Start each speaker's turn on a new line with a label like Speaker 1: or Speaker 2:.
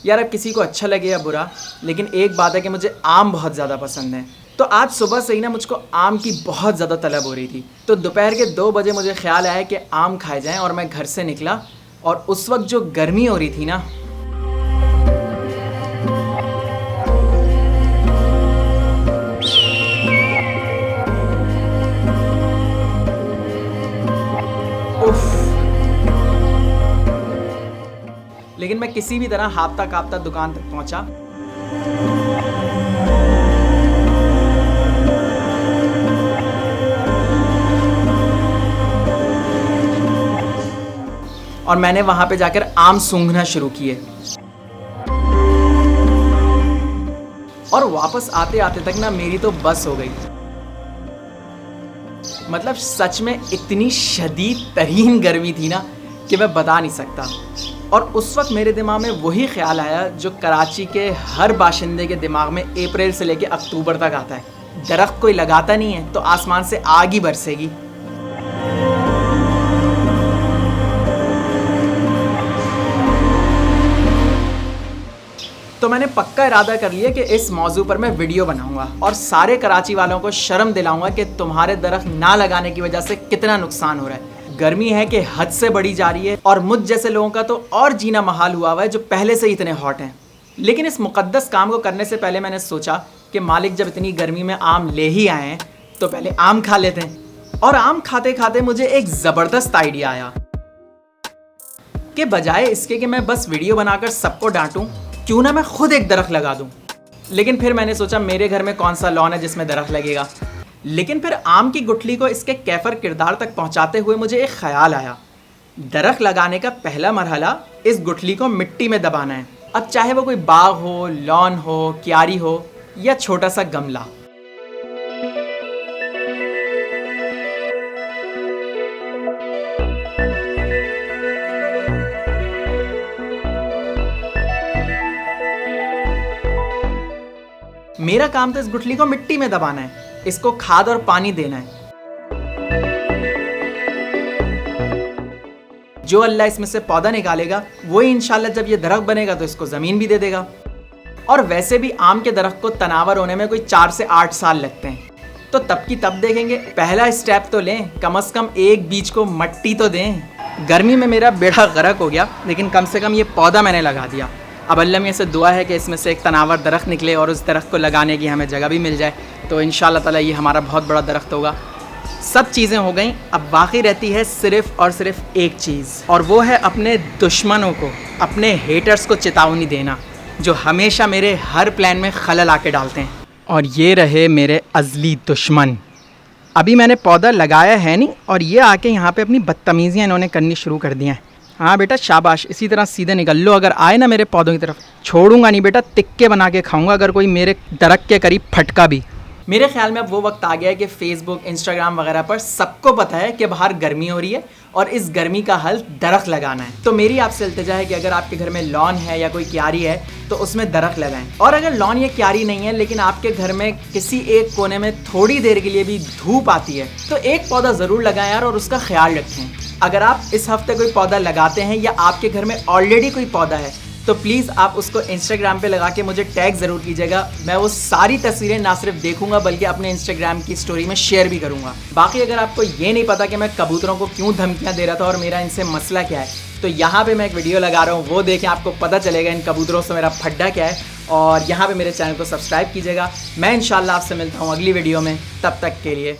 Speaker 1: यार अब किसी को अच्छा लगे या बुरा, लेकिन एक बात है कि मुझे आम बहुत ज़्यादा पसंद है। तो आज सुबह से ही ना मुझको आम की बहुत ज़्यादा तलब हो रही थी। तो दोपहर के 2 बजे मुझे ख्याल आया कि आम खाए जाएं और मैं घर से निकला और उस वक्त जो गर्मी हो रही थी ना, उफ। लेकिन मैं किसी भी तरह हाँफता काँपता दुकान तक पहुंचा। और मैंने वहां पे जाकर आम सूंघना शुरू किए। और वापस आते आते तक ना मेरी तो बस हो गई। मतलब सच में इतनी शदीद तरीन गर्मी थी ना कि मैं बता नहीं सकता। और उस वक्त मेरे दिमाग में वही ख्याल आया जो कराची के हर बाशिंदे के दिमाग में अप्रैल से लेकर अक्टूबर तक आता है, दरख्त कोई लगाता नहीं है तो आसमान से आग ही बरसेगी। तो मैंने पक्का इरादा कर लिया कि इस मौजू पर मैं वीडियो बनाऊंगा और सारे कराची वालों को शर्म दिलाऊंगा कि तुम्हारे दरख्त ना लगाने की वजह से कितना नुकसान हो रहा है। गर्मी है कि हद से बढ़ी जा रही है और मुझ जैसे लोगों का तो और जीना महाल हुआ हुआ है जो पहले से ही इतने हॉट हैं। लेकिन इस मुकद्दस काम को करने से पहले मैंने सोचा कि मालिक जब इतनी गर्मी में आम ले ही आए हैं तो पहले आम खा लेते हैं। और आम खाते खाते मुझे एक ज़बरदस्त आइडिया आया कि बजाय इसके कि मैं बस वीडियो बनाकर सबको डांटूं, क्यों ना मैं खुद एक दरख्त लगा दूं। लेकिन फिर मैंने सोचा मेरे घर में कौन सा लॉन है जिसमें दरख्त लगेगा। लेकिन फिर आम की गुठली को इसके कैफर किरदार तक पहुंचाते हुए मुझे एक ख्याल आया, दरख्त लगाने का पहला मरहला इस गुठली को मिट्टी में दबाना है। अब चाहे वो कोई बाग हो, लॉन हो, क्यारी हो या छोटा सा गमला। मेरा काम तो इस गुठली को मिट्टी में दबाना है, इसको खाद और पानी देना है। जो अल्लाह इसमें से पौधा निकालेगा वही इंशाल्लाह जब ये दरख्त बनेगा तो इसको ज़मीन भी दे देगा। और वैसे भी आम के दरख्त को तनावर होने में कोई 4 से 8 साल लगते हैं, तो तब की तब देखेंगे। पहला स्टेप तो लें, कम से कम एक बीज को मट्टी तो दें। गर्मी में मेरा बेड़ा गर्क हो गया, लेकिन कम से कम ये पौधा मैंने लगा दिया। अब अल्लाह में से दुआ है कि इसमें से एक तनावर दरख्त निकले और उस दरख्त को लगाने की हमें जगह भी मिल जाए, तो इंशाअल्लाह ताला ये हमारा बहुत बड़ा दरख्त होगा। सब चीज़ें हो गई, अब बाकी रहती है सिर्फ़ और सिर्फ एक चीज़, और वो है अपने दुश्मनों को, अपने हेटर्स को चेतावनी देना, जो हमेशा मेरे हर प्लान में खलल आके डालते हैं। और ये रहे मेरे अज़ली दुश्मन। अभी मैंने पौधा लगाया है नहीं और ये आके यहाँ पे अपनी बदतमीज़ियाँ इन्होंने करनी शुरू कर दी हैं। हाँ बेटा शाबाश, इसी तरह सीधे निकल लो। अगर आए ना मेरे पौधों की तरफ, छोड़ूंगा नहीं बेटा, तिक्के बना के खाऊंगा अगर कोई मेरे दरख्त के करीब फटका भी। मेरे ख्याल में अब वो वक्त आ गया है कि फेसबुक, इंस्टाग्राम वगैरह पर सबको पता है कि बाहर गर्मी हो रही है और इस गर्मी का हल दरख्त लगाना है। तो मेरी आपसे इल्तिजा है कि अगर आपके घर में लॉन है या कोई क्यारी है तो उसमें दरख्त लगाएं। और अगर लॉन या क्यारी नहीं है लेकिन आपके घर में किसी एक कोने में थोड़ी देर के लिए भी धूप आती है तो एक पौधा ज़रूर लगाएं यार, और उसका ख्याल रखें। अगर आप इस हफ्ते कोई पौधा लगाते हैं या आपके घर में ऑलरेडी कोई पौधा है तो प्लीज़ आप उसको इंस्टाग्राम पे लगा के मुझे टैग ज़रूर कीजिएगा। मैं वो सारी तस्वीरें ना सिर्फ देखूंगा बल्कि अपने इंस्टाग्राम की स्टोरी में शेयर भी करूंगा। बाकी अगर आपको ये नहीं पता कि मैं कबूतरों को क्यों धमकियां दे रहा था और मेरा इनसे मसला क्या है, तो यहाँ पे मैं एक वीडियो लगा रहा हूँ, वो देखें, आपको पता चलेगा इन कबूतरों से मेरा फड्डा क्या है। और यहाँ पर मेरे चैनल को सब्सक्राइब कीजिएगा। मैं इंशाल्लाह आपसे मिलता हूँ अगली वीडियो में, तब तक के लिए